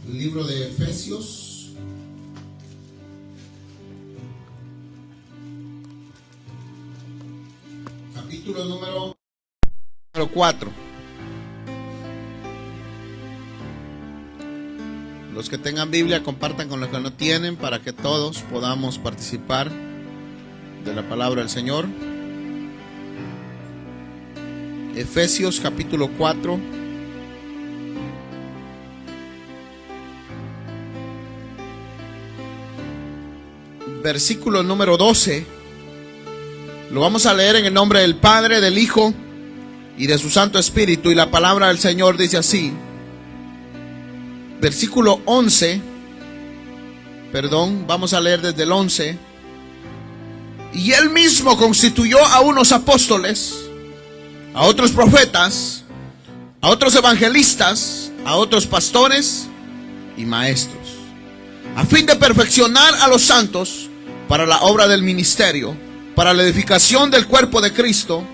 El libro de Efesios, capítulo número 4. Los que tengan Biblia, compartan con los que no tienen, para que todos podamos participar de la palabra del Señor. Efesios capítulo 4. Versículo número 12. Lo vamos a leer en el nombre del Padre, del Hijo y de su Santo Espíritu. Y la palabra del Señor dice así. Versículo 11. Vamos a leer desde el 11. Y él mismo constituyó a unos apóstoles, a otros profetas, a otros evangelistas, a otros pastores y maestros, a fin de perfeccionar a los santos para la obra del ministerio, para la edificación del cuerpo de Cristo,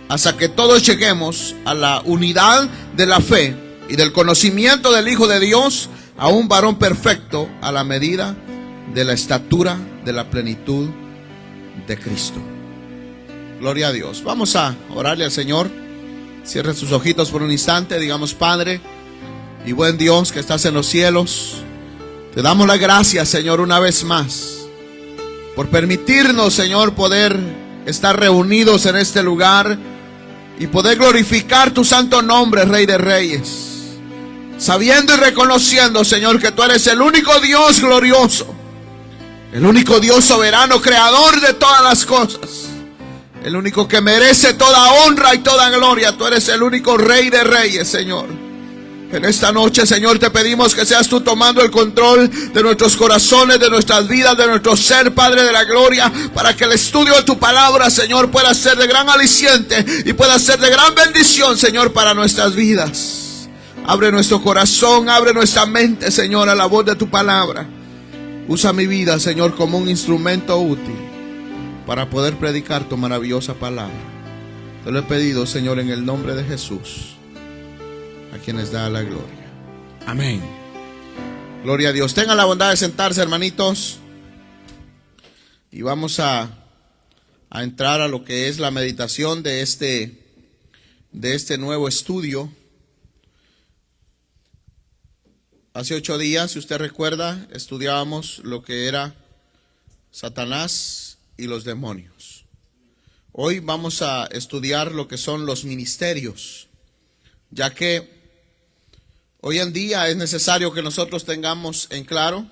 hasta que todos lleguemos a la unidad de la fe y del conocimiento del Hijo de Dios, a un varón perfecto, a la medida de la estatura de la plenitud de Cristo. Gloria a Dios. Vamos a orarle al Señor. Cierre sus ojitos por un instante. Digamos: Padre y buen Dios que estás en los cielos, te damos las gracias, Señor, una vez más por permitirnos, Señor, poder estar reunidos en este lugar y poder glorificar tu santo nombre, Rey de Reyes, sabiendo y reconociendo, Señor, que tú eres el único Dios glorioso, el único Dios soberano, creador de todas las cosas, el único que merece toda honra y toda gloria. Tú eres el único Rey de Reyes, Señor. En esta noche, Señor, te pedimos que seas tú tomando el control de nuestros corazones, de nuestras vidas, de nuestro ser, Padre de la gloria, para que el estudio de tu palabra, Señor, pueda ser de gran aliciente y pueda ser de gran bendición, Señor, para nuestras vidas. Abre nuestro corazón, abre nuestra mente, Señor, a la voz de tu palabra. Usa mi vida, Señor, como un instrumento útil para poder predicar tu maravillosa palabra. Te lo he pedido, Señor, en el nombre de Jesús, a quienes da la gloria. Amén. Gloria a Dios. Tengan la bondad de sentarse, hermanitos, y vamos a entrar a lo que es la meditación de este nuevo estudio. Hace 8 días, si usted recuerda, estudiábamos lo que era Satanás y los demonios. Hoy vamos a estudiar lo que son los ministerios, ya que hoy en día es necesario que nosotros tengamos en claro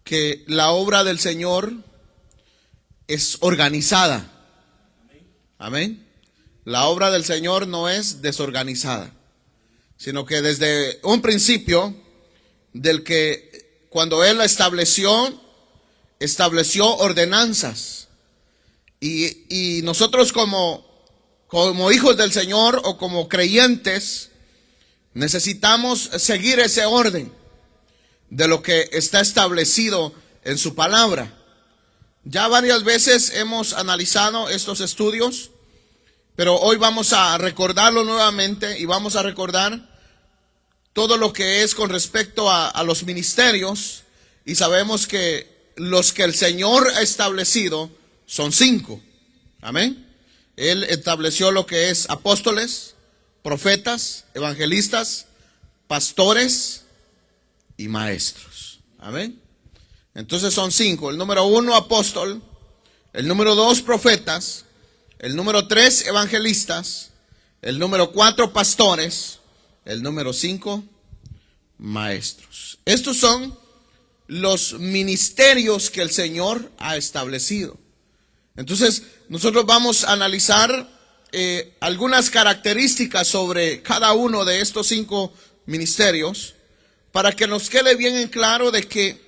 que la obra del Señor es organizada. Amén. La obra del Señor no es desorganizada, sino que desde un principio, del que cuando Él la estableció ordenanzas. Y nosotros como hijos del Señor o como creyentes necesitamos seguir ese orden de lo que está establecido en su palabra. Ya varias veces hemos analizado estos estudios, pero hoy vamos a recordarlo nuevamente y vamos a recordar todo lo que es con respecto a los ministerios. Y sabemos que los que el Señor ha establecido son 5. Amén. Él estableció lo que es apóstoles, profetas, evangelistas, pastores y maestros. Amén. Entonces son 5. El número 1, apóstol. El número 2, profetas. El número 3, evangelistas. El número 4, pastores. El número 5, maestros. Estos son los ministerios que el Señor ha establecido. Entonces, nosotros vamos a analizar algunas características sobre cada uno de estos 5 ministerios, para que nos quede bien en claro de que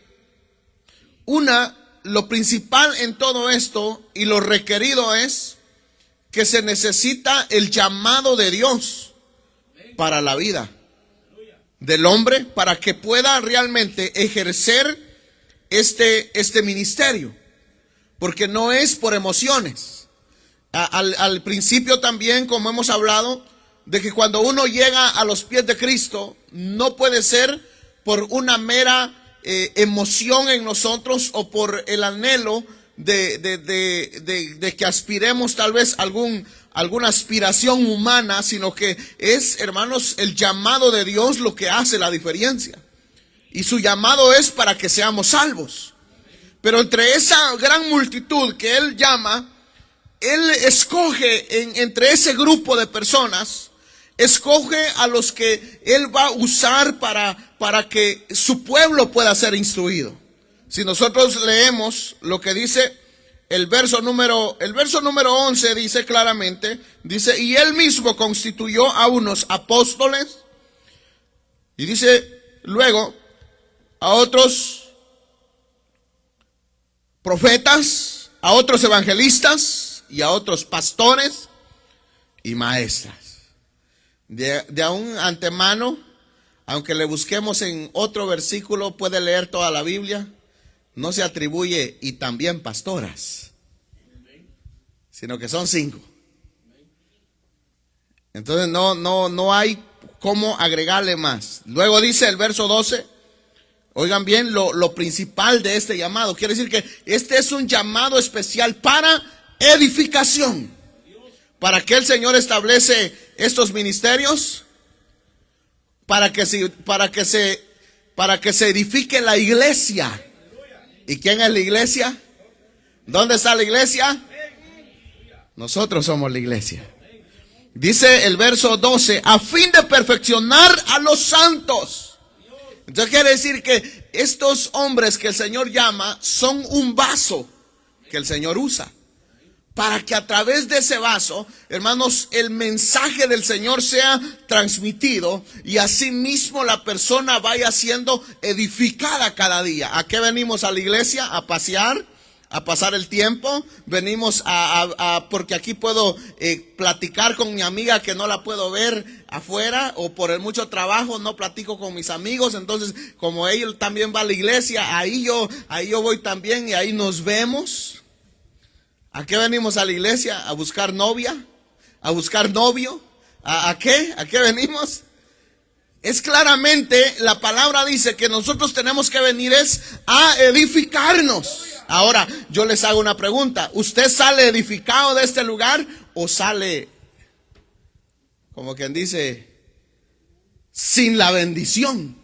lo principal en todo esto y lo requerido es que se necesita el llamado de Dios para la vida del hombre, para que pueda realmente ejercer este ministerio, porque no es por emociones. Al principio también, como hemos hablado, de que cuando uno llega a los pies de Cristo, no puede ser por una mera emoción en nosotros o por el anhelo de que aspiremos tal vez alguna aspiración humana, sino que es, hermanos, el llamado de Dios lo que hace la diferencia. Y su llamado es para que seamos salvos. Pero entre esa gran multitud que Él llama, Él escoge entre ese grupo de personas, escoge a los que Él va a usar para que su pueblo pueda ser instruido. Si nosotros leemos lo que dice el verso número 11, dice claramente, dice, y Él mismo constituyó a unos apóstoles, y dice luego, a otros profetas, a otros evangelistas y a otros pastores y maestras. De a un antemano, aunque le busquemos en otro versículo, puede leer toda la Biblia, no se atribuye y también pastoras, sino que son 5. Entonces no hay cómo agregarle más. Luego dice el verso 12, oigan bien lo principal de este llamado. Quiere decir que este es un llamado especial para edificación. ¿Para qué el Señor establece estos ministerios? Para que se edifique la iglesia. ¿Y quién es la iglesia? ¿Dónde está la iglesia? Nosotros somos la iglesia. Dice el verso 12, a fin de perfeccionar a los santos. Entonces quiere decir que estos hombres que el Señor llama son un vaso que el Señor usa, para que a través de ese vaso, hermanos, el mensaje del Señor sea transmitido y asimismo la persona vaya siendo edificada cada día. ¿A qué venimos a la iglesia? A pasear, a pasar el tiempo. Venimos porque aquí puedo platicar con mi amiga que no la puedo ver afuera, o por el mucho trabajo no platico con mis amigos. Entonces, como él también va a la iglesia, ahí yo voy también y ahí nos vemos. ¿A qué venimos a la iglesia? ¿A buscar novia? ¿A buscar novio? ¿A qué? ¿A qué venimos? Es claramente, la palabra dice que nosotros tenemos que venir es a edificarnos. Ahora, yo les hago una pregunta. ¿Usted sale edificado de este lugar o sale, como quien dice, sin la bendición?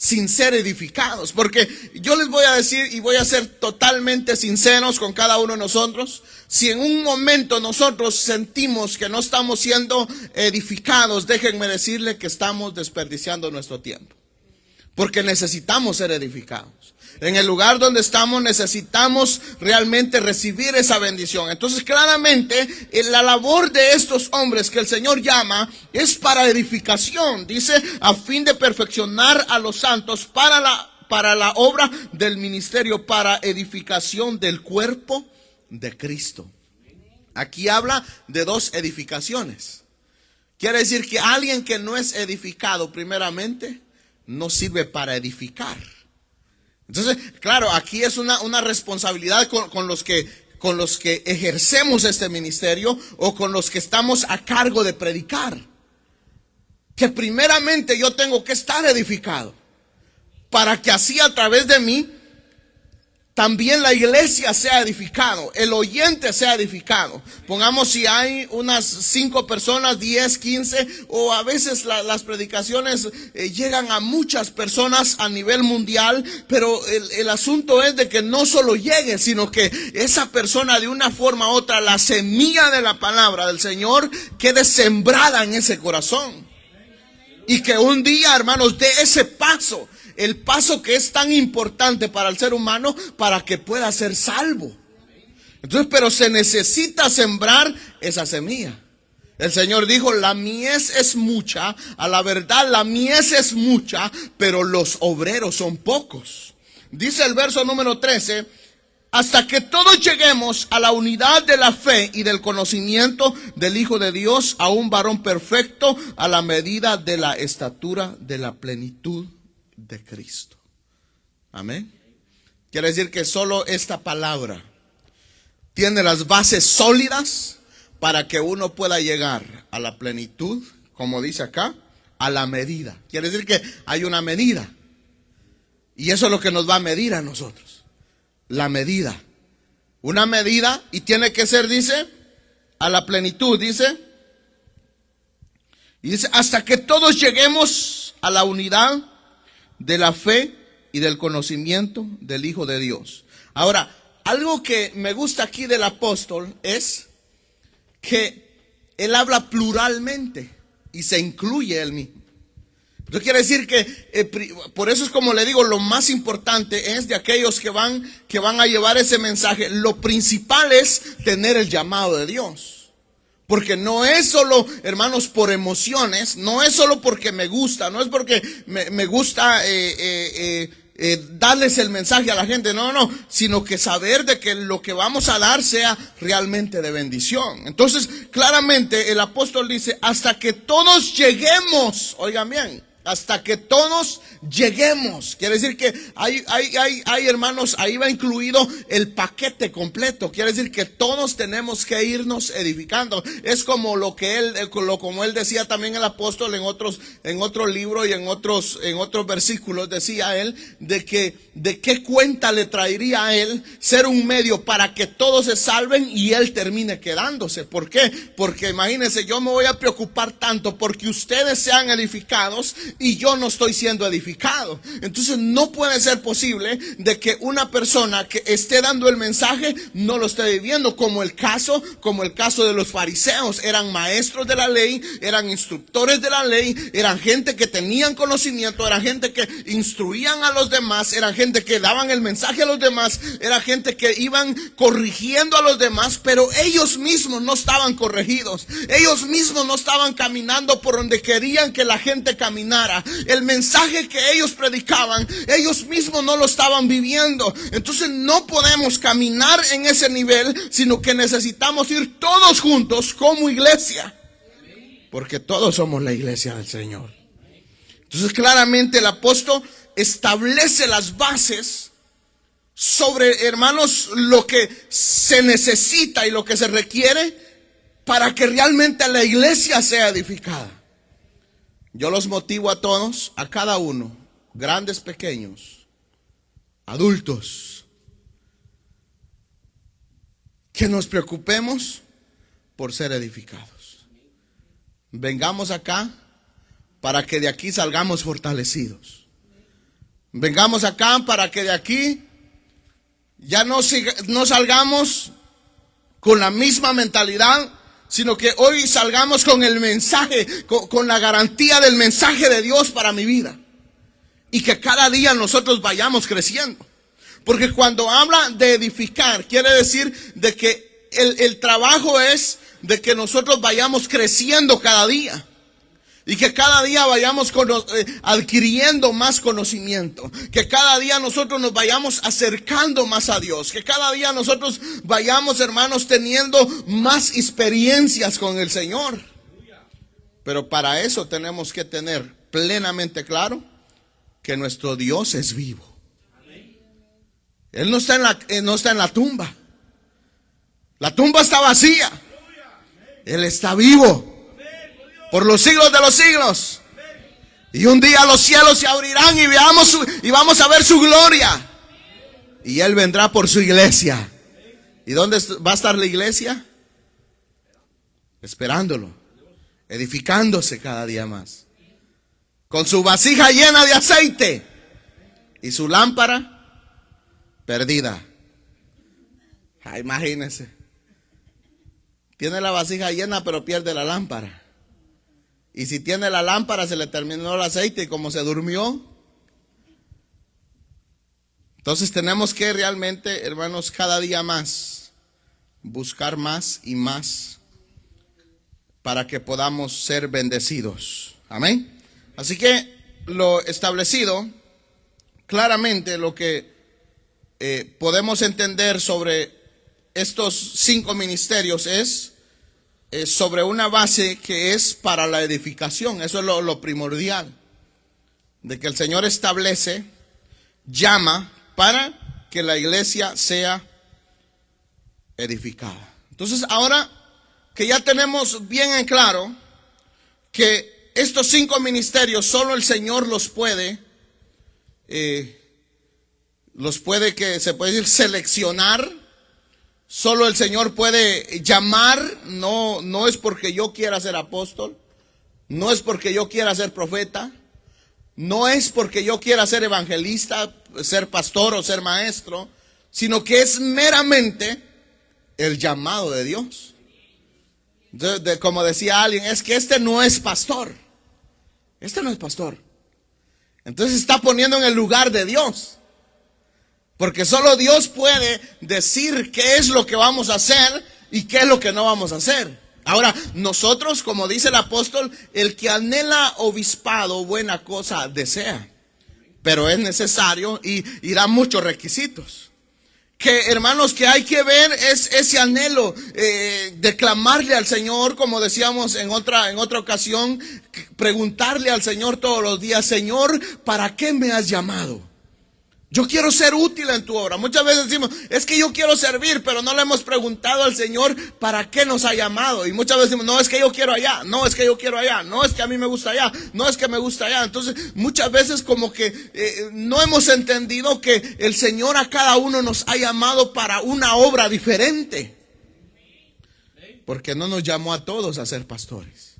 Sin ser edificados. Porque yo les voy a decir, y voy a ser totalmente sinceros con cada uno de nosotros, si en un momento nosotros sentimos que no estamos siendo edificados, déjenme decirle que estamos desperdiciando nuestro tiempo, porque necesitamos ser edificados. En el lugar donde estamos necesitamos realmente recibir esa bendición. Entonces claramente la labor de estos hombres que el Señor llama es para edificación. Dice, a fin de perfeccionar a los santos para la obra del ministerio, para edificación del cuerpo de Cristo. Aquí habla de 2 edificaciones. Quiere decir que alguien que no es edificado primeramente no sirve para edificar. Entonces, claro, aquí es una responsabilidad con los que ejercemos este ministerio o con los que estamos a cargo de predicar. Que primeramente yo tengo que estar edificado, para que así a través de mí también la iglesia sea edificado, el oyente sea edificado. Pongamos si hay unas 5 personas, 10, 15, o a veces las predicaciones llegan a muchas personas a nivel mundial, pero el asunto es de que no solo llegue, sino que esa persona de una forma u otra, la semilla de la palabra del Señor quede sembrada en ese corazón. Y que un día, hermanos, dé ese paso. El paso que es tan importante para el ser humano para que pueda ser salvo. Entonces, pero se necesita sembrar esa semilla. El Señor dijo, la mies es mucha, a la verdad la mies es mucha, pero los obreros son pocos. Dice el verso número 13, hasta que todos lleguemos a la unidad de la fe y del conocimiento del Hijo de Dios, a un varón perfecto, a la medida de la estatura de la plenitud de Cristo. Amén. Quiere decir que solo esta palabra tiene las bases sólidas para que uno pueda llegar a la plenitud como dice acá, a la medida. Quiere decir que hay una medida. Y eso es lo que nos va a medir a nosotros. La medida. Una medida, y tiene que ser, dice, a la plenitud, dice. Y dice, hasta que todos lleguemos a la unidad de la fe y del conocimiento del Hijo de Dios. Ahora, algo que me gusta aquí del apóstol es que él habla pluralmente y se incluye él mismo. Eso quiere decir que, por eso es como le digo, lo más importante es de aquellos que van a llevar ese mensaje. Lo principal es tener el llamado de Dios. Porque no es solo, hermanos, por emociones, no es solo porque me gusta, no es porque me gusta darles el mensaje a la gente, no, sino que saber de que lo que vamos a dar sea realmente de bendición. Entonces, claramente el apóstol dice, hasta que todos lleguemos, oigan bien, hasta que todos lleguemos. Quiere decir que hay hermanos, ahí va incluido el paquete completo. Quiere decir que todos tenemos que irnos edificando. Es como lo que como él decía también el apóstol en otro libro y en otros versículos, decía él de qué cuenta le traería a él ser un medio para que todos se salven y él termine quedándose. ¿Por qué? Porque imagínense, yo me voy a preocupar tanto porque ustedes sean edificados y yo no estoy siendo edificado. Entonces no puede ser posible de que una persona que esté dando el mensaje no lo esté viviendo, como el caso de los fariseos. Eran maestros de la ley, eran instructores de la ley, eran gente que tenían conocimiento, eran gente que instruían a los demás, eran gente que daban el mensaje a los demás, era gente que iban corrigiendo a los demás, pero ellos mismos no estaban corregidos, ellos mismos no estaban caminando por donde querían que la gente caminara. El mensaje que ellos predicaban, ellos mismos no lo estaban viviendo. Entonces no podemos caminar en ese nivel, sino que necesitamos ir todos juntos como iglesia, porque todos somos la iglesia del Señor. Entonces claramente el apóstol establece las bases sobre, hermanos, lo que se necesita y lo que se requiere para que realmente la iglesia sea edificada. Yo los motivo a todos, a cada uno, grandes, pequeños, adultos, que nos preocupemos por ser edificados. Vengamos acá para que de aquí salgamos fortalecidos. Vengamos acá para que de aquí ya no salgamos con la misma mentalidad, sino que hoy salgamos con el mensaje, con la garantía del mensaje de Dios para mi vida. Y que cada día nosotros vayamos creciendo. Porque cuando habla de edificar, quiere decir de que el trabajo es de que nosotros vayamos creciendo cada día. Y que cada día vayamos adquiriendo más conocimiento. Que cada día nosotros nos vayamos acercando más a Dios. Que cada día nosotros vayamos, hermanos, teniendo más experiencias con el Señor. Pero para eso tenemos que tener plenamente claro que nuestro Dios es vivo. Él no está en la tumba. La tumba está vacía. Él está vivo por los siglos de los siglos. Y un día los cielos se abrirán y vamos a ver su gloria. Y Él vendrá por su iglesia. ¿Y dónde va a estar la iglesia? Esperándolo, edificándose cada día más, con su vasija llena de aceite y su lámpara perdida. Imagínense, tiene la vasija llena pero pierde la lámpara. Y si tiene la lámpara, se le terminó el aceite y como se durmió. Entonces tenemos que realmente, hermanos, cada día más buscar más y más para que podamos ser bendecidos. Amén. Así que lo establecido, claramente lo que podemos entender sobre estos 5 ministerios es sobre una base que es para la edificación. Eso es lo primordial, de que el Señor establece, llama para que la iglesia sea edificada. Entonces ahora que ya tenemos bien en claro que estos 5 ministerios solo el Señor los puede, que se puede decir seleccionar. Solo el Señor puede llamar. No es porque yo quiera ser apóstol, no es porque yo quiera ser profeta, no es porque yo quiera ser evangelista, ser pastor o ser maestro, sino que es meramente el llamado de Dios. Como decía alguien, es que este no es pastor. Este no es pastor. Entonces está poniendo en el lugar de Dios. Porque solo Dios puede decir qué es lo que vamos a hacer y qué es lo que no vamos a hacer. Ahora, nosotros, como dice el apóstol, el que anhela obispado, buena cosa desea. Pero es necesario y da muchos requisitos. Que, hermanos, que hay que ver es ese anhelo de clamarle al Señor, como decíamos en otra ocasión, preguntarle al Señor todos los días: Señor, ¿para qué me has llamado? Yo quiero ser útil en tu obra. Muchas veces decimos, es que yo quiero servir, pero no le hemos preguntado al Señor para qué nos ha llamado. Y muchas veces decimos, no, es que yo quiero allá, no, es que yo quiero allá, no, es que a mí me gusta allá, no, es que me gusta allá. Entonces, muchas veces como que no hemos entendido que el Señor a cada uno nos ha llamado para una obra diferente. Porque no nos llamó a todos a ser pastores.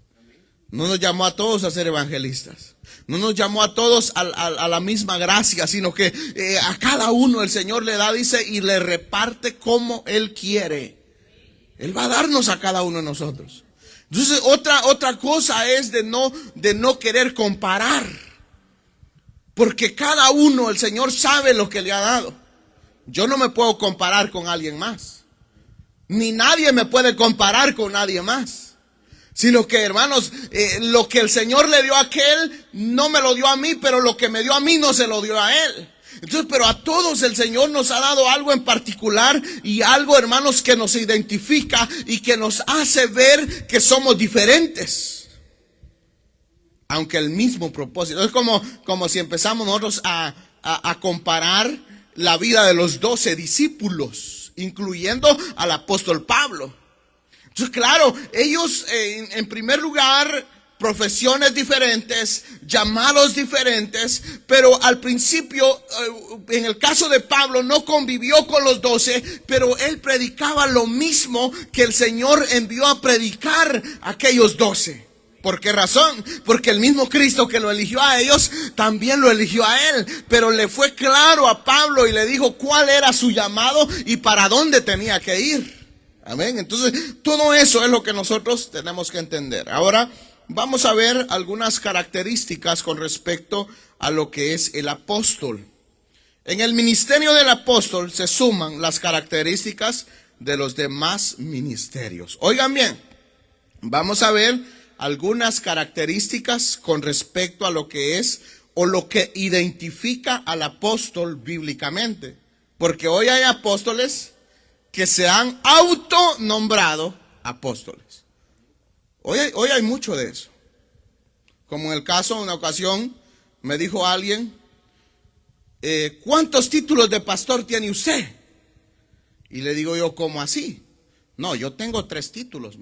No nos llamó a todos a ser evangelistas. No nos llamó a todos a la misma gracia, sino que a cada uno el Señor le da, dice, y le reparte como Él quiere. Él va a darnos a cada uno de nosotros. Entonces, otra cosa es de no querer comparar. Porque cada uno, el Señor sabe lo que le ha dado. Yo no me puedo comparar con alguien más. Ni nadie me puede comparar con nadie más. Sino que, hermanos, lo que el Señor le dio a aquel, no me lo dio a mí, pero lo que me dio a mí no se lo dio a él. Entonces, pero a todos el Señor nos ha dado algo en particular y algo, hermanos, que nos identifica y que nos hace ver que somos diferentes. Aunque el mismo propósito. Es como si empezamos nosotros a comparar la vida de los 12 discípulos, incluyendo al apóstol Pablo. Entonces, claro, ellos en primer lugar, profesiones diferentes, llamados diferentes, pero al principio, en el caso de Pablo, no convivió con los 12, pero él predicaba lo mismo que el Señor envió a predicar a aquellos 12. ¿Por qué razón? Porque el mismo Cristo que lo eligió a ellos, también lo eligió a él. Pero le fue claro a Pablo y le dijo cuál era su llamado y para dónde tenía que ir. Amén. Entonces, todo eso es lo que nosotros tenemos que entender. Ahora, vamos a ver algunas características con respecto a lo que es el apóstol. En el ministerio del apóstol se suman las características de los demás ministerios. Oigan bien, vamos a ver algunas características con respecto a lo que es o lo que identifica al apóstol bíblicamente. Porque hoy hay apóstoles que se han autonombrado apóstoles. Hoy hay mucho de eso. Como en el caso, en una ocasión, me dijo alguien, ¿cuántos títulos de pastor tiene usted? Y le digo yo, ¿cómo así? No, yo tengo 3 títulos,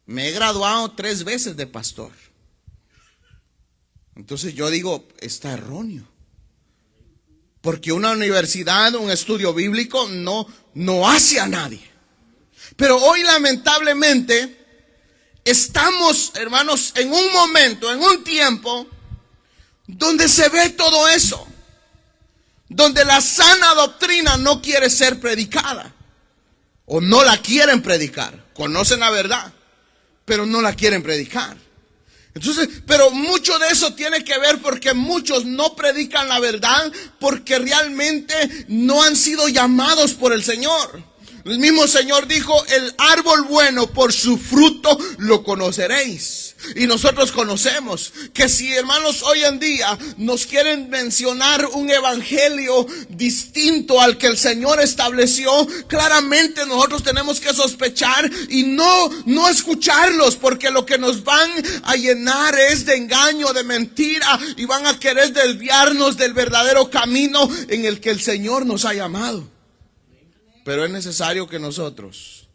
me he graduado 3 veces de pastor. Entonces yo digo, está erróneo. Porque una universidad, un estudio bíblico no hace a nadie. Pero hoy lamentablemente estamos, hermanos, en un momento, en un tiempo donde se ve todo eso. Donde la sana doctrina no quiere ser predicada. O no la quieren predicar. Conocen la verdad, pero no la quieren predicar. Entonces, pero mucho de eso tiene que ver porque muchos no predican la verdad porque realmente no han sido llamados por el Señor. El mismo Señor dijo, el árbol bueno por su fruto lo conoceréis. Y nosotros conocemos que si, hermanos, hoy en día nos quieren mencionar un evangelio distinto al que el Señor estableció, claramente nosotros tenemos que sospechar y no escucharlos, porque lo que nos van a llenar es de engaño, de mentira, y van a querer desviarnos del verdadero camino en el que el Señor nos ha llamado. Pero es necesario que nosotros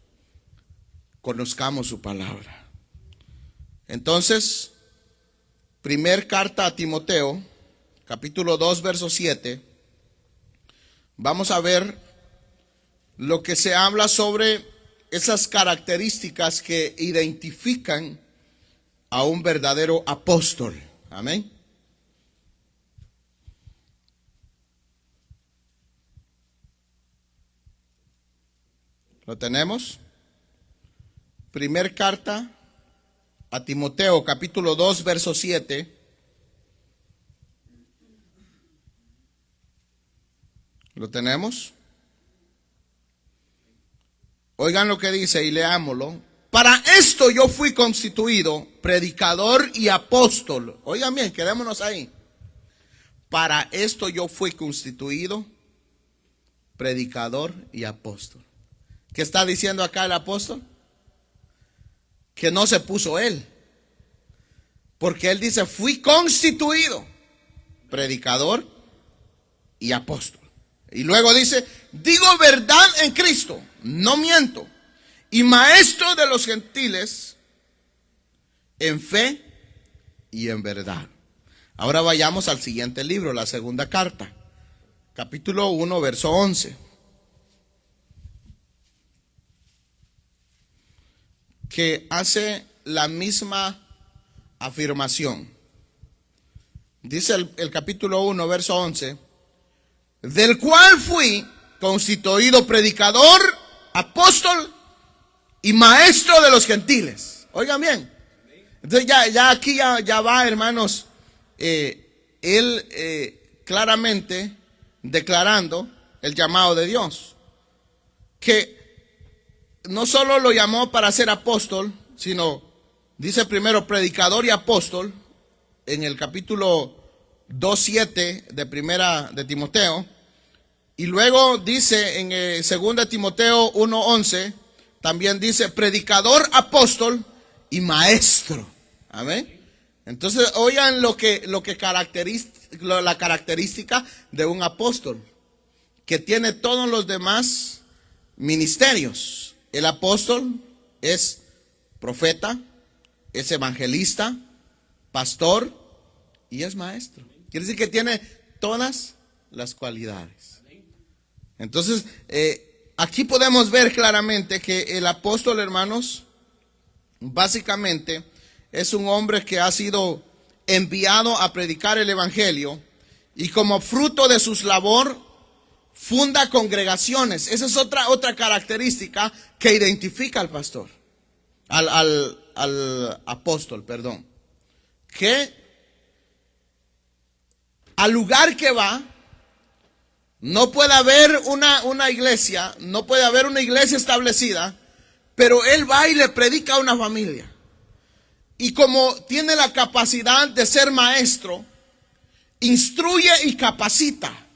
conozcamos su palabra. Entonces, primer carta a Timoteo, capítulo 2, verso 7, vamos a ver lo que se habla sobre esas características que identifican a un verdadero apóstol. Amén. ¿Lo tenemos? Primer carta a Timoteo, capítulo 2, verso 7. ¿Lo tenemos? Oigan lo que dice y leámoslo. Para esto yo fui constituido predicador y apóstol. Oigan bien, quedémonos ahí. Para esto yo fui constituido predicador y apóstol. ¿Qué está diciendo acá el apóstol? Que no se puso él. Porque él dice, fui constituido predicador y apóstol. Y luego dice, digo verdad en Cristo, no miento. Y maestro de los gentiles en fe y en verdad. Ahora vayamos al siguiente libro, la segunda carta. Capítulo 1, verso 11. Que hace la misma afirmación. Dice el capítulo 1, verso 11. Del cual fui constituido predicador, apóstol y maestro de los gentiles. Oigan bien. Entonces ya aquí ya va, hermanos, él claramente declarando el llamado de Dios. Que no solo lo llamó para ser apóstol, sino dice primero predicador y apóstol en el capítulo 2:7 de primera de Timoteo. Y luego dice en 2 Timoteo 1:11, también dice predicador, apóstol y maestro. Amén. Entonces, oigan lo que la característica de un apóstol, que tiene todos los demás ministerios. El apóstol es profeta, es evangelista, pastor y es maestro. Quiere decir que tiene todas las cualidades. Entonces, aquí podemos ver claramente que el apóstol, hermanos, básicamente es un hombre que ha sido enviado a predicar el evangelio y como fruto de su labor funda congregaciones. Esa es otra característica que identifica al pastor, al apóstol, perdón. Que al lugar que va, no puede haber una iglesia, no puede haber una iglesia establecida, pero él va y le predica a una familia. Y como tiene la capacidad de ser maestro, instruye y capacita.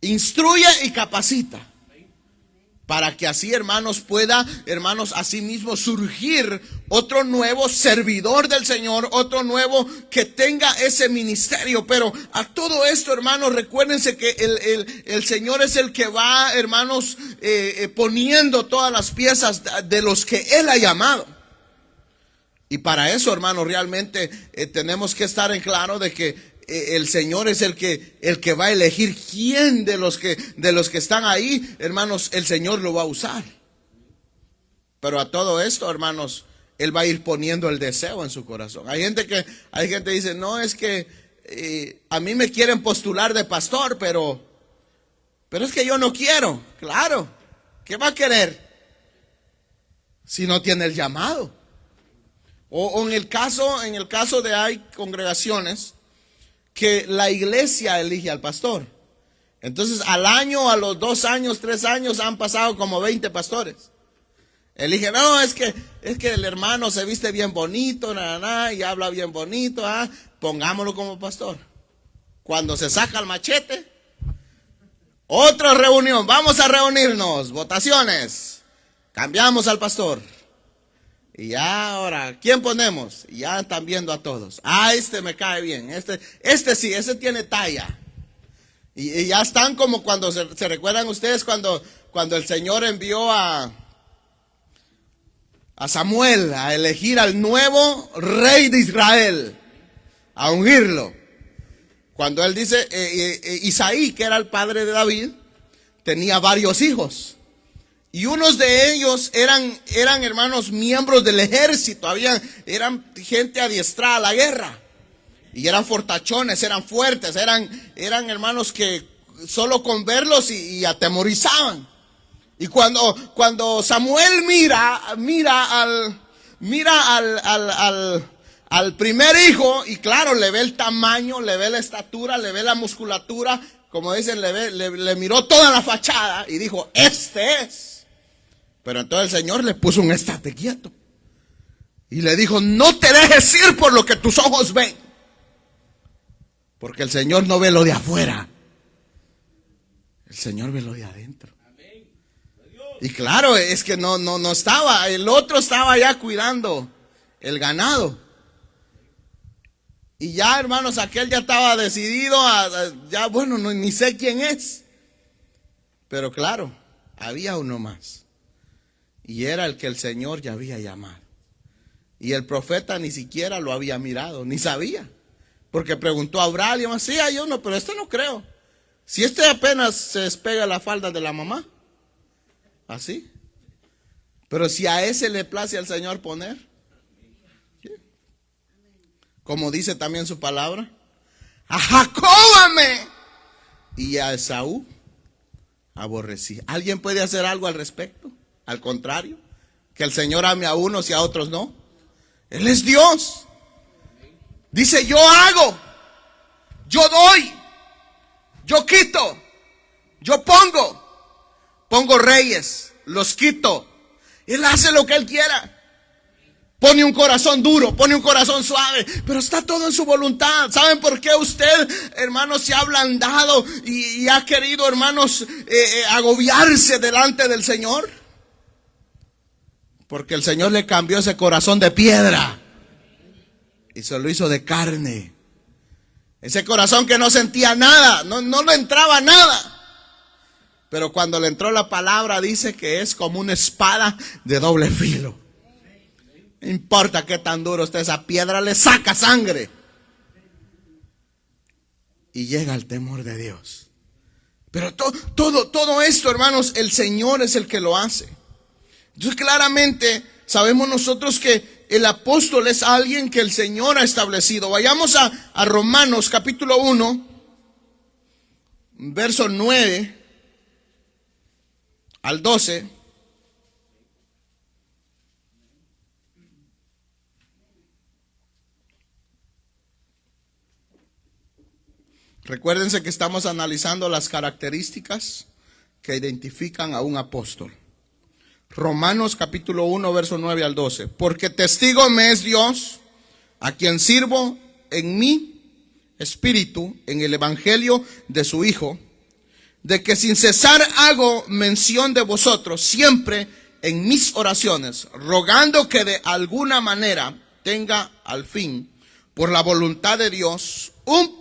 Instruye y capacita. Para que así, hermanos, pueda, hermanos, así mismo surgir otro nuevo servidor del Señor, otro nuevo que tenga ese ministerio. Pero a todo esto, hermanos, recuérdense que el Señor es el que va, hermanos, poniendo todas las piezas de los que Él ha llamado. Y para eso, hermanos, realmente tenemos que estar en claro de que el Señor es el que va a elegir quién de los que están ahí, hermanos, el Señor lo va a usar. Pero a todo esto, hermanos, Él va a ir poniendo el deseo en su corazón. Hay gente que dice, no, es que a mí me quieren postular de pastor, pero es que yo no quiero. Claro, ¿qué va a querer si no tiene el llamado? O en el caso de hay congregaciones que la iglesia elige al pastor. Entonces al año, a los 2 años, 3 años han pasado como 20 pastores. Elige, no, es que el hermano se viste bien bonito, y habla bien bonito, pongámoslo como pastor. Cuando se saca el machete, otra reunión, vamos a reunirnos, votaciones, cambiamos al pastor. Y ya ahora, ¿quién ponemos? Y ya están viendo a todos. Este me cae bien. Este sí, ese tiene talla. Y ya están como cuando se recuerdan ustedes cuando el Señor envió a a Samuel a elegir al nuevo rey de Israel, a ungirlo. Cuando él dice, Isaí, que era el padre de David, tenía varios hijos. Y unos de ellos eran hermanos miembros del ejército, eran gente adiestrada a la guerra. Y eran fortachones, eran fuertes, eran hermanos que solo con verlos y atemorizaban. Y cuando Samuel mira al primer hijo, y claro, le ve el tamaño, le ve la estatura, le ve la musculatura, como dicen, le miró toda la fachada y dijo, este es. Pero entonces el Señor le puso un estate quieto. Y le dijo, no te dejes ir por lo que tus ojos ven. Porque el Señor no ve lo de afuera. El Señor ve lo de adentro. Y claro, es que no estaba. El otro estaba ya cuidando el ganado. Y ya, hermanos, aquel ya estaba decidido ya bueno, ni sé quién es. Pero claro, había uno más. Y era el que el Señor ya había llamado. Y el profeta ni siquiera lo había mirado, ni sabía. Porque preguntó a Abraham, y dijo, sí, hay uno, pero este no creo. Si este apenas se despega la falda de la mamá. Así. Pero si a ese le place al Señor poner. ¿Sí? Como dice también su palabra. A Jacob amé y a Esaú aborrecí. ¿Alguien puede hacer algo al respecto? Al contrario, que el Señor ame a unos y a otros no. Él es Dios. Dice, yo hago, yo doy, yo quito, yo pongo reyes, los quito. Él hace lo que Él quiera. Pone un corazón duro, pone un corazón suave, pero está todo en su voluntad. ¿Saben por qué usted, hermanos, se ha ablandado y ha querido, hermanos, agobiarse delante del Señor? Porque el Señor le cambió ese corazón de piedra y se lo hizo de carne. Ese corazón que no sentía nada, no le entraba nada. Pero cuando le entró la palabra, dice que es como una espada de doble filo. No importa qué tan duro esté esa piedra, le saca sangre. Y llega el temor de Dios. Pero todo esto, hermanos, el Señor es el que lo hace. Entonces claramente sabemos nosotros que el apóstol es alguien que el Señor ha establecido. Vayamos a Romanos capítulo 1, verso 9 al 12. Recuérdense que estamos analizando las características que identifican a un apóstol. Romanos capítulo 1, verso 9 al 12. Porque testigo me es Dios, a quien sirvo en mi espíritu, en el evangelio de su Hijo, de que sin cesar hago mención de vosotros siempre en mis oraciones, rogando que de alguna manera tenga al fin, por la voluntad de Dios, un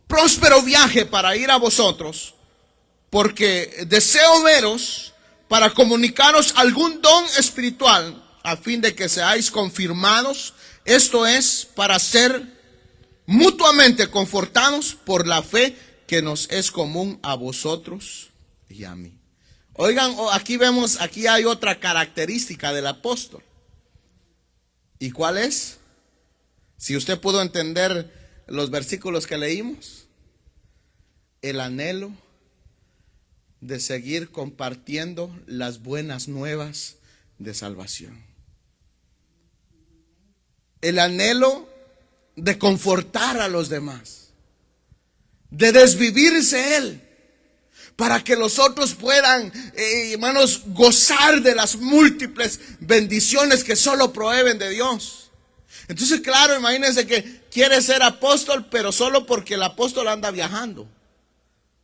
próspero viaje para ir a vosotros, porque deseo veros para comunicaros algún don espiritual, a fin de que seáis confirmados, esto es, para ser mutuamente confortados por la fe que nos es común a vosotros y a mí. Oigan, aquí hay otra característica del apóstol. ¿Y cuál es? Si usted pudo entender los versículos que leímos, el anhelo de seguir compartiendo las buenas nuevas de salvación. El anhelo de confortar a los demás, de desvivirse él, para que los otros puedan, hermanos, gozar de las múltiples bendiciones que solo provienen de Dios. Entonces, claro, imagínense que quiere ser apóstol, pero solo porque el apóstol anda viajando.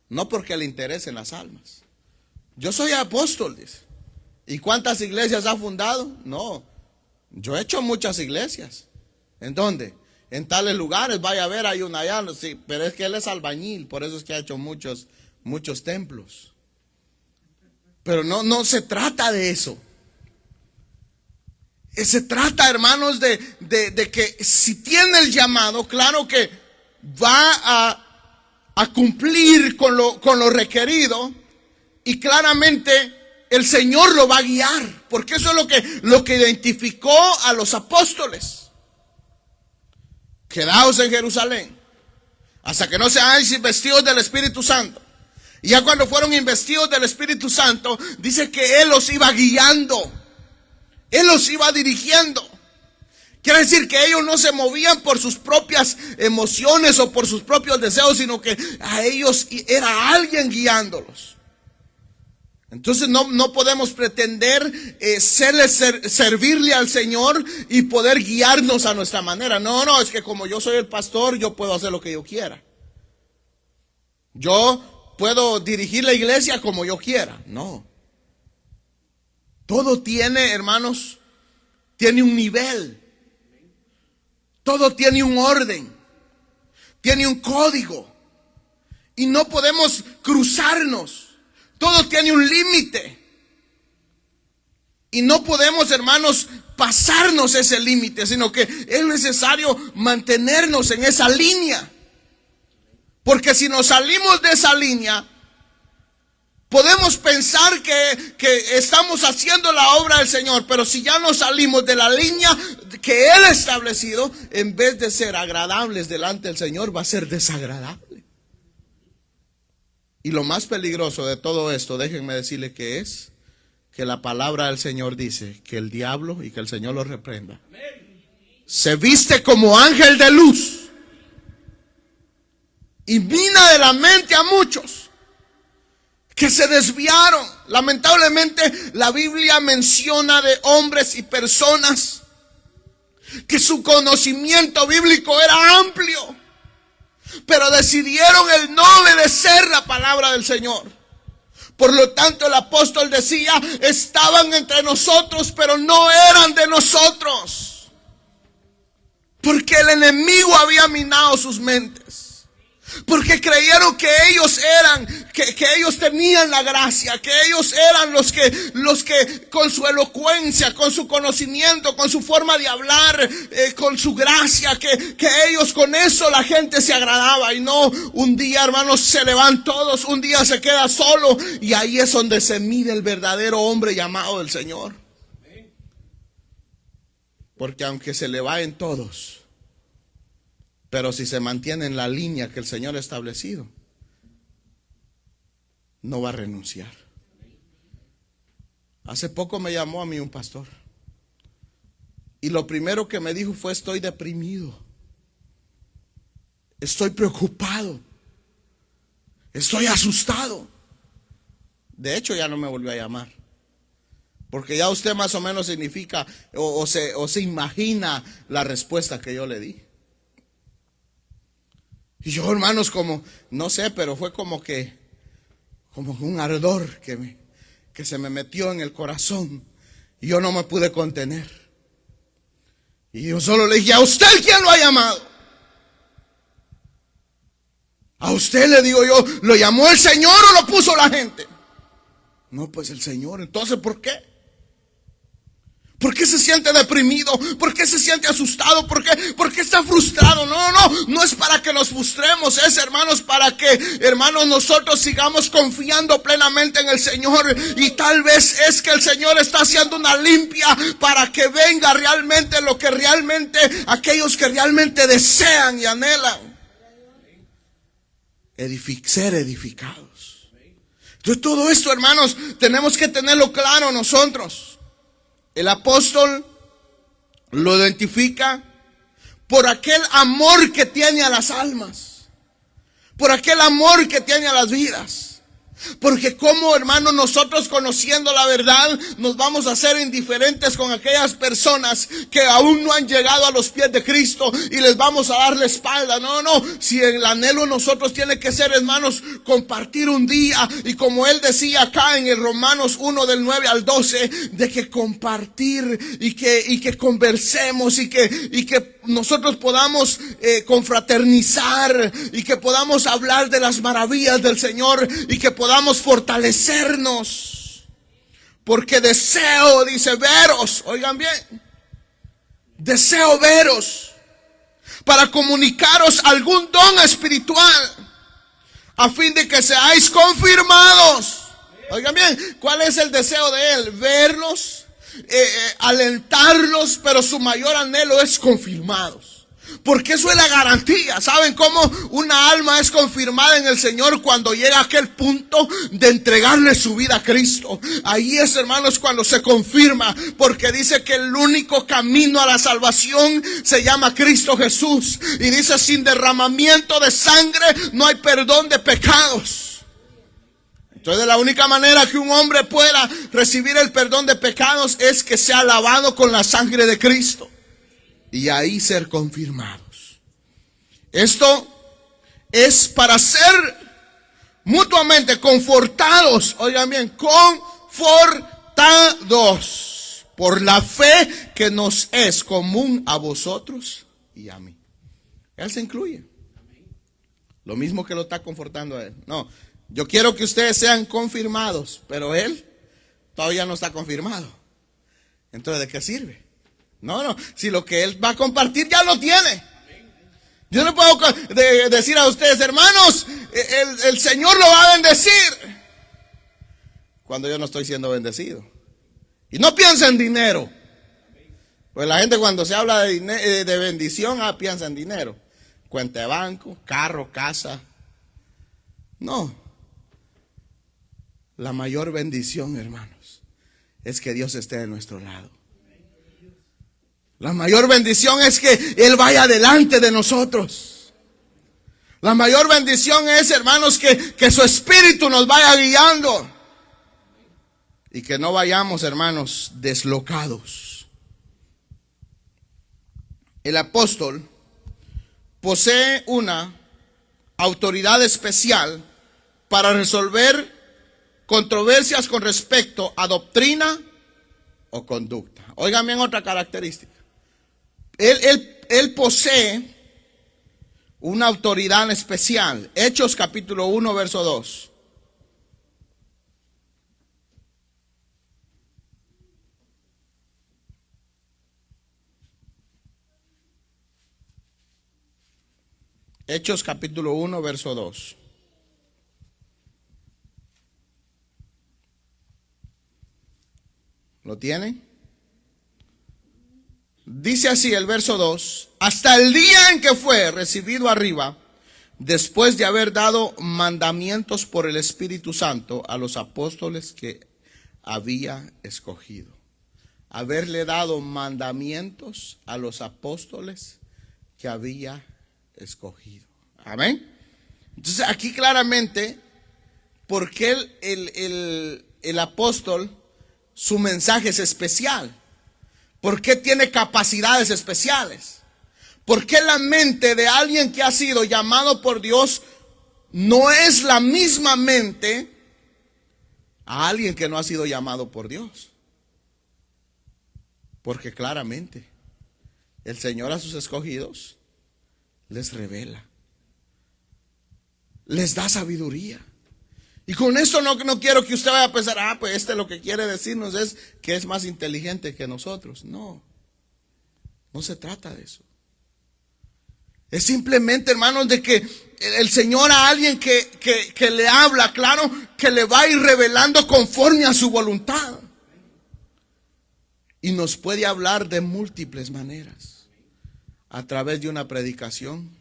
No porque le interesen las almas. Yo soy apóstol, dice. ¿Y cuántas iglesias ha fundado? No. Yo he hecho muchas iglesias. ¿En dónde? En tales lugares. Vaya a ver, hay una allá. Sí, pero es que él es albañil. Por eso es que ha hecho muchos templos. Pero no se trata de eso. Se trata, hermanos, de que si tiene el llamado, claro que va a cumplir con lo requerido, y claramente el Señor lo va a guiar, porque eso es lo que identificó a los apóstoles. Quedaos en Jerusalén hasta que no seáis investidos del Espíritu Santo. Y ya cuando fueron investidos del Espíritu Santo, dice que Él los iba guiando, Él los iba dirigiendo. Quiere decir que ellos no se movían por sus propias emociones o por sus propios deseos, sino que a ellos era alguien guiándolos. Entonces no podemos pretender servirle al Señor y poder guiarnos a nuestra manera. No, es que como yo soy el pastor, yo puedo hacer lo que yo quiera. Yo puedo dirigir la iglesia como yo quiera. No. Todo tiene, hermanos, tiene un nivel. Todo tiene un orden. Tiene un código. Y no podemos cruzarnos. Todo tiene un límite. Y no podemos, hermanos, pasarnos ese límite, sino que es necesario mantenernos en esa línea. Porque si nos salimos de esa línea, podemos pensar que estamos haciendo la obra del Señor, pero si ya nos salimos de la línea que Él ha establecido, en vez de ser agradables delante del Señor, va a ser desagradable. Y lo más peligroso de todo esto, déjenme decirle que es que la palabra del Señor dice que el diablo, y que el Señor lo reprenda, se viste como ángel de luz y mina de la mente a muchos que se desviaron. Lamentablemente la Biblia menciona de hombres y personas que su conocimiento bíblico era amplio, pero decidieron el no obedecer la palabra del Señor. Por lo tanto, el apóstol decía, estaban entre nosotros, pero no eran de nosotros. Porque el enemigo había minado sus mentes. Porque creyeron que ellos eran, que ellos tenían la gracia, que ellos eran los que con su elocuencia, con su conocimiento, con su forma de hablar, con su gracia, que ellos con eso la gente se agradaba. Y no, un día, hermanos, se le van todos, un día se queda solo, y ahí es donde se mide el verdadero hombre llamado del Señor. Porque aunque se le vayan todos, pero si se mantiene en la línea que el Señor ha establecido, no va a renunciar. Hace poco me llamó a mí un pastor. Y lo primero que me dijo fue: estoy deprimido. Estoy preocupado. Estoy asustado. De hecho, ya no me volvió a llamar. Porque ya usted más o menos significa o se imagina la respuesta que yo le di. Y yo, hermanos, como, no sé, pero fue como un ardor que se me metió en el corazón. Y yo no me pude contener. Y yo solo le dije: ¿a usted quién lo ha llamado? A usted, le digo yo, ¿lo llamó el Señor o lo puso la gente? No, pues el Señor. Entonces, ¿por qué? ¿Por qué se siente deprimido? ¿Por qué se siente asustado? ¿Por qué está frustrado? No es para que nos frustremos, es, hermanos, para que, hermanos, nosotros sigamos confiando plenamente en el Señor. Y tal vez es que el Señor está haciendo una limpia para que venga realmente lo que realmente, aquellos que realmente desean y anhelan ser edificados. Entonces todo esto, hermanos, tenemos que tenerlo claro nosotros. El apóstol lo identifica por aquel amor que tiene a las almas, por aquel amor que tiene a las vidas. Porque como, hermanos, nosotros conociendo la verdad nos vamos a hacer indiferentes con aquellas personas que aún no han llegado a los pies de Cristo y les vamos a dar la espalda. No, si el anhelo nosotros tiene que ser, hermanos, compartir un día, y como él decía acá en el Romanos 1 del 9 al 12, de que compartir y que conversemos y que nosotros podamos confraternizar y que podamos hablar de las maravillas del Señor y que podamos fortalecernos, porque deseo, dice, veros, oigan bien, deseo veros para comunicaros algún don espiritual, a fin de que seáis confirmados. Oigan bien, ¿cuál es el deseo de Él? Verlos, alentarlos, pero su mayor anhelo es confirmados. Porque eso es la garantía. ¿Saben cómo una alma es confirmada en el Señor? Cuando llega a aquel punto de entregarle su vida a Cristo. Ahí es, hermanos, cuando se confirma. Porque dice que el único camino a la salvación se llama Cristo Jesús. Y dice, sin derramamiento de sangre no hay perdón de pecados. Entonces la única manera que un hombre pueda recibir el perdón de pecados es que sea lavado con la sangre de Cristo. Y ahí ser confirmados. Esto es para ser mutuamente confortados. Oigan bien, confortados por la fe que nos es común a vosotros y a mí. Él se incluye. Lo mismo que lo está confortando a él. No, yo quiero que ustedes sean confirmados, pero él todavía no está confirmado. Entonces, ¿de qué sirve? No, si lo que él va a compartir ya lo tiene. Yo no puedo decir a ustedes, hermanos, el Señor lo va a bendecir, cuando yo no estoy siendo bendecido. Y no piensa en dinero. Pues la gente cuando se habla de bendición, piensa en dinero. Cuenta de banco, carro, casa. No. La mayor bendición, hermanos, es que Dios esté de nuestro lado. La mayor bendición es que Él vaya delante de nosotros. La mayor bendición es, hermanos, que su Espíritu nos vaya guiando. Y que no vayamos, hermanos, deslocados. El apóstol posee una autoridad especial para resolver controversias con respecto a doctrina o conducta. Oigan bien otra característica. Él posee una autoridad especial. Hechos capítulo 1, verso 2. Hechos capítulo 1, verso 2. ¿Lo tienen? Dice así el verso 2: hasta el día en que fue recibido arriba, después de haber dado mandamientos por el Espíritu Santo a los apóstoles que había escogido. Haberle dado mandamientos a los apóstoles que había escogido. Amén. Entonces aquí claramente, ¿por qué el apóstol, su mensaje es especial? ¿Por qué tiene capacidades especiales? ¿Por qué la mente de alguien que ha sido llamado por Dios no es la misma mente a alguien que no ha sido llamado por Dios? Porque claramente el Señor a sus escogidos les revela, les da sabiduría. Y con esto no quiero que usted vaya a pensar, pues lo que quiere decirnos es que es más inteligente que nosotros. No se trata de eso. Es simplemente, hermanos, de que el Señor a alguien que le habla, claro, que le va a ir revelando conforme a su voluntad. Y nos puede hablar de múltiples maneras. A través de una predicación,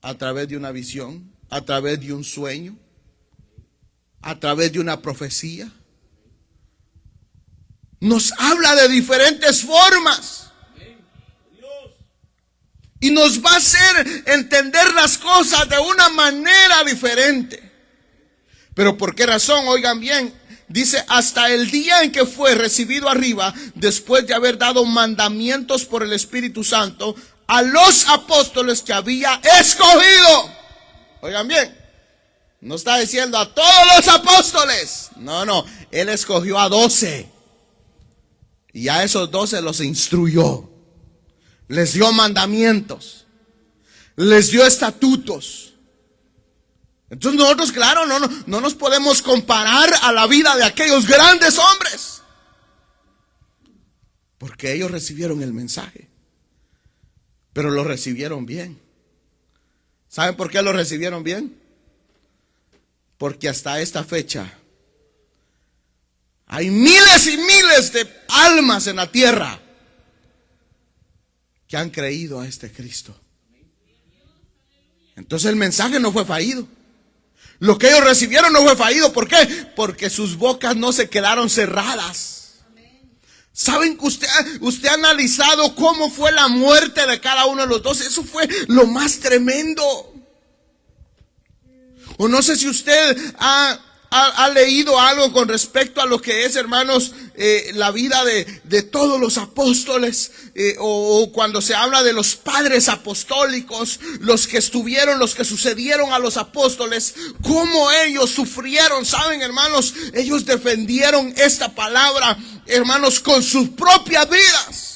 a través de una visión, a través de un sueño, a través de una profecía. Nos habla de diferentes formas. Y nos va a hacer entender las cosas de una manera diferente. ¿Pero por qué razón? Oigan bien, dice hasta el día en que fue recibido arriba, después de haber dado mandamientos por el Espíritu Santo a los apóstoles que había escogido. Oigan bien, no está diciendo a todos los apóstoles. No, Él escogió a 12. Y a esos 12 los instruyó. Les dio mandamientos. Les dio estatutos. Entonces nosotros, claro, no nos podemos comparar a la vida de aquellos grandes hombres. Porque ellos recibieron el mensaje. pero lo recibieron bien. ¿Saben por qué lo recibieron bien? Porque hasta esta fecha hay miles y miles de almas en la tierra que han creído a este Cristo. Entonces el mensaje no fue fallido. Lo que ellos recibieron no fue fallido. ¿Por qué? Porque sus bocas no se quedaron cerradas. ¿Saben que usted ha analizado cómo fue la muerte de cada uno de los dos? Eso fue lo más tremendo. O no sé si usted ha leído algo con respecto a lo que es, hermanos, la vida de todos los apóstoles, o cuando se habla de los padres apostólicos, los que estuvieron, los que sucedieron a los apóstoles, cómo ellos sufrieron. Saben, hermanos, ellos defendieron esta palabra, hermanos, con sus propias vidas.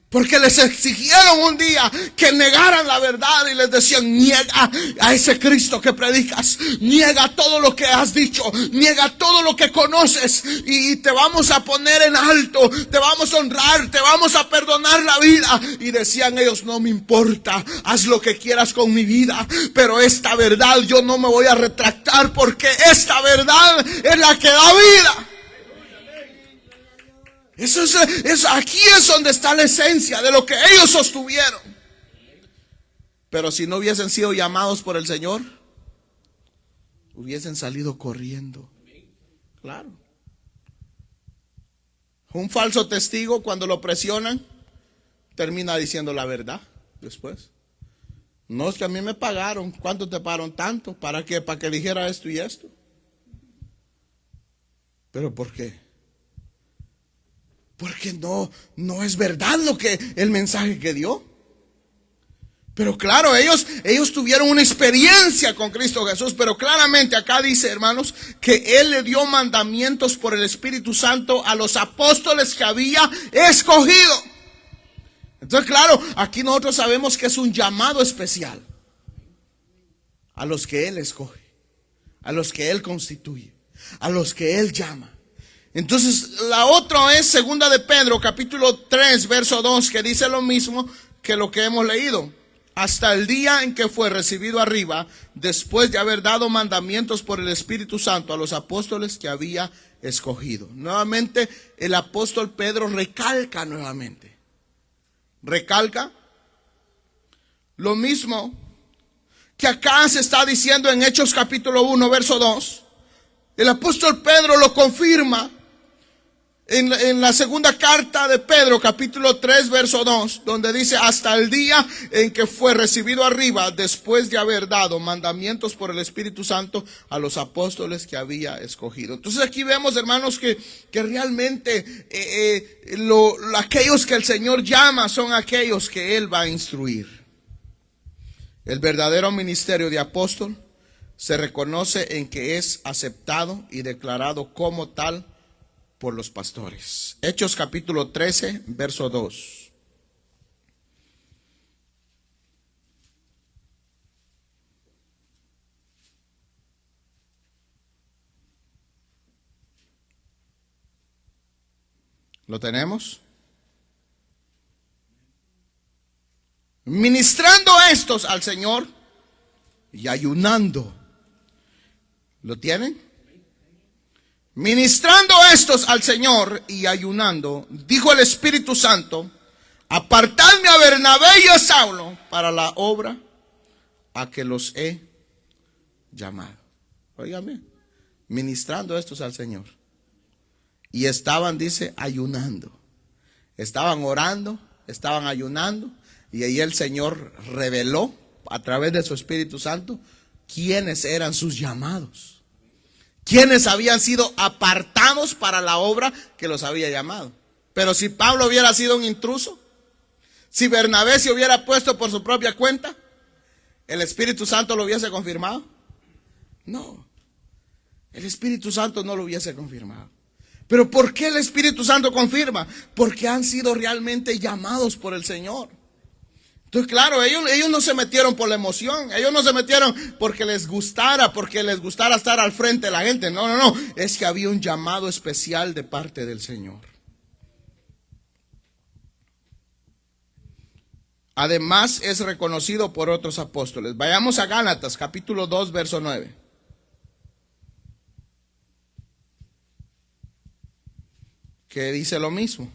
Porque les exigieron un día que negaran la verdad y les decían: niega a ese Cristo que predicas, niega todo lo que has dicho, niega todo lo que conoces, y te vamos a poner en alto, te vamos a honrar, te vamos a perdonar la vida. Y decían ellos: no me importa, haz lo que quieras con mi vida, pero esta verdad yo no me voy a retractar, porque esta verdad es la que da vida. Aquí es donde está la esencia de lo que ellos sostuvieron. Pero si no hubiesen sido llamados por el Señor, hubiesen salido corriendo. Claro. Un falso testigo, cuando lo presionan, termina diciendo la verdad después. No, es que a mí me pagaron. ¿Cuánto te pagaron? Tanto. ¿Para qué? Para que dijera esto y esto. ¿Pero por qué? Porque no es verdad lo que el mensaje que dio. Pero claro, ellos tuvieron una experiencia con Cristo Jesús. Pero claramente acá dice, hermanos, que Él le dio mandamientos por el Espíritu Santo a los apóstoles que había escogido. Entonces, claro, aquí nosotros sabemos que es un llamado especial a los que Él escoge, a los que Él constituye, a los que Él llama. Entonces, la otra es segunda de Pedro, capítulo 3, verso 2, que dice lo mismo que lo que hemos leído. Hasta el día en que fue recibido arriba, después de haber dado mandamientos por el Espíritu Santo a los apóstoles que había escogido. Nuevamente, el apóstol Pedro recalca lo mismo que acá se está diciendo en Hechos capítulo 1, verso 2. El apóstol Pedro lo confirma en la segunda carta de Pedro, capítulo 3, verso 2, donde dice: hasta el día en que fue recibido arriba, después de haber dado mandamientos por el Espíritu Santo a los apóstoles que había escogido. Entonces aquí vemos, hermanos, que realmente aquellos que el Señor llama son aquellos que Él va a instruir. El verdadero ministerio de apóstol se reconoce en que es aceptado y declarado como tal por los pastores. Hechos capítulo 13, verso 2. ¿Lo tenemos? Ministrando estos al Señor y ayunando. ¿Lo tienen? Ministrando estos al Señor y ayunando, dijo el Espíritu Santo: apartadme a Bernabé y a Saulo para la obra a que los he llamado. Óigame, ministrando estos al Señor. Y estaban, dice, ayunando. Estaban orando, estaban ayunando. Y ahí el Señor reveló a través de su Espíritu Santo quiénes eran sus llamados. Quienes habían sido apartados para la obra que los había llamado. Pero si Pablo hubiera sido un intruso, si Bernabé se hubiera puesto por su propia cuenta, ¿el Espíritu Santo lo hubiese confirmado? No, el Espíritu Santo no lo hubiese confirmado. ¿Pero por qué el Espíritu Santo confirma? Porque han sido realmente llamados por el Señor. Entonces, claro, ellos no se metieron por la emoción, ellos no se metieron porque les gustara estar al frente de la gente. No, es que había un llamado especial de parte del Señor. además es reconocido por otros apóstoles. Vayamos a Gálatas, capítulo 2, verso 9. Que dice lo mismo.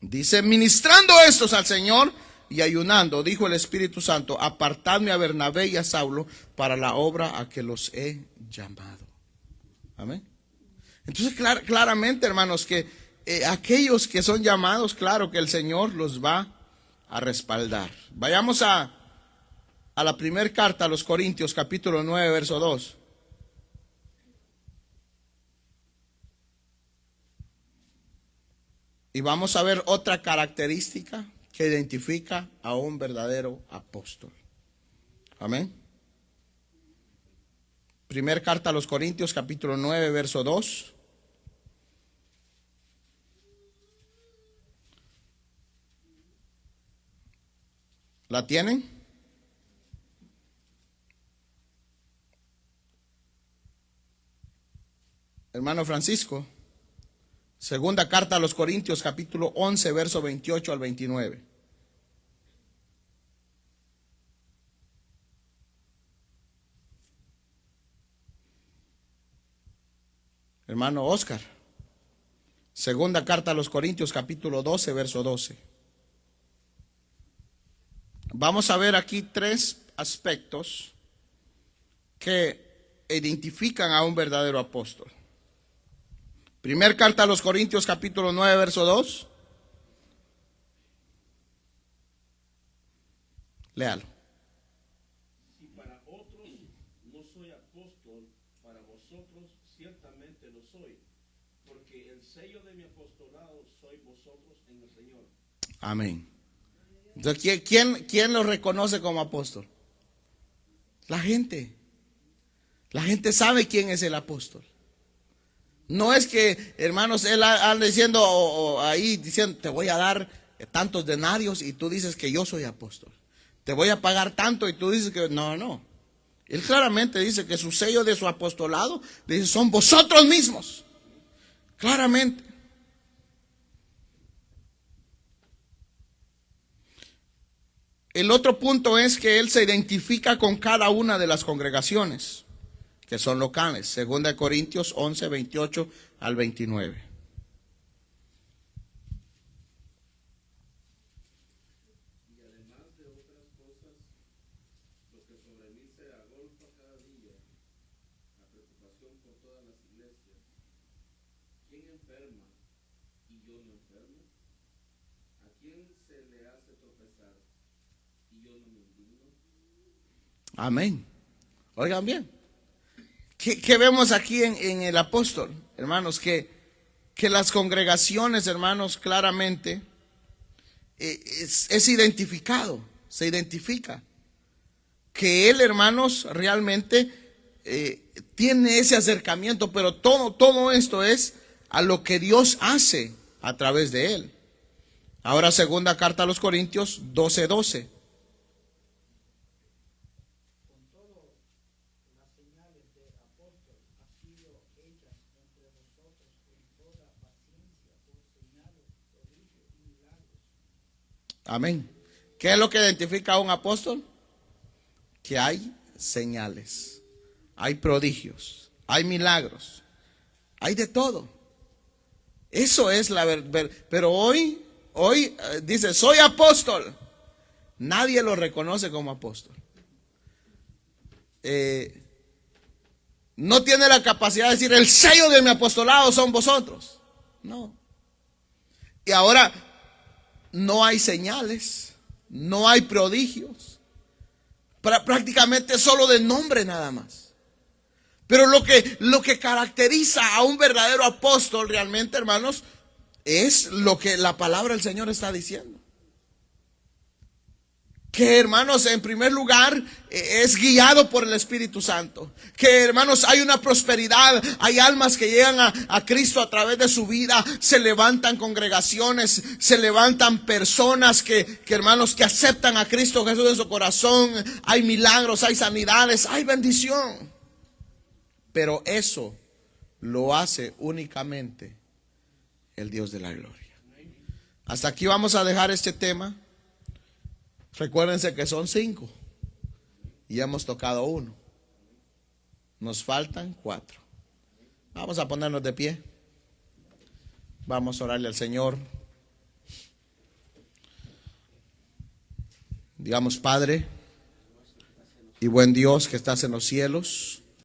Dice, ministrando estos al Señor y ayunando, dijo el Espíritu Santo, apartadme a Bernabé y a Saulo para la obra a que los he llamado. Amén. Entonces, claramente, hermanos, que aquellos que son llamados, claro que el Señor los va a respaldar. Vayamos a la primera carta a los Corintios, capítulo 9, verso 2. Y vamos a ver otra característica que identifica a un verdadero apóstol. Amén. Primera carta a los Corintios, capítulo 9, verso 2. ¿La tienen? Hermano Francisco. Segunda carta a los Corintios, capítulo 11, verso 28 al 29. Hermano Oscar. Segunda carta a los Corintios, capítulo 12, verso 12. Vamos a ver aquí tres aspectos que identifican a un verdadero apóstol. Primer carta a los Corintios, capítulo 9, verso 2. Léalo. Si para otros no soy apóstol, para vosotros ciertamente lo soy, porque el sello de mi apostolado sois vosotros en el Señor. Amén. Entonces, ¿quién lo reconoce como apóstol? La gente. La gente sabe quién es el apóstol. No es que, hermanos, él anda diciendo ahí, diciendo, te voy a dar tantos denarios y tú dices que yo soy apóstol. Te voy a pagar tanto y tú dices que no. Él claramente dice que su sello de su apostolado, dice, son vosotros mismos. Claramente. El otro punto es que él se identifica con cada una de las congregaciones que son locales. Segunda de Corintios 11, 28 al 29. Y además de otras cosas, lo que sobre mí se agolpa cada día, la preocupación por todas las iglesias. ¿Quién enferma y yo no enfermo? ¿A quién se le hace tropezar y yo no me indigno? Amén. Oigan bien. ¿Qué vemos aquí en el apóstol, hermanos? Que las congregaciones, hermanos, claramente es identificado, se identifica. Que él, hermanos, realmente tiene ese acercamiento, pero todo esto es a lo que Dios hace a través de él. Ahora, segunda carta a los Corintios 12, 12. Amén. ¿Qué es lo que identifica a un apóstol? Que hay señales, hay prodigios, hay milagros, hay de todo. Eso es la verdad. Pero hoy dice, soy apóstol. Nadie lo reconoce como apóstol. No tiene la capacidad de decir, el sello de mi apostolado son vosotros. No. Y ahora no hay señales, no hay prodigios, prácticamente solo de nombre nada más. Pero lo que caracteriza a un verdadero apóstol realmente, hermanos, es lo que la palabra del Señor está diciendo. Que, hermanos, en primer lugar, es guiado por el Espíritu Santo. Que, hermanos, hay una prosperidad, hay almas que llegan a Cristo a través de su vida. Se levantan congregaciones, se levantan personas que, hermanos, que aceptan a Cristo Jesús en su corazón. Hay milagros, hay sanidades, hay bendición. Pero eso lo hace únicamente el Dios de la gloria. Hasta aquí vamos a dejar este tema. Recuérdense que son 5 y hemos tocado 1. Nos faltan 4. Vamos a ponernos de pie. Vamos a orarle al Señor. Digamos, Padre y buen Dios que estás en los cielos,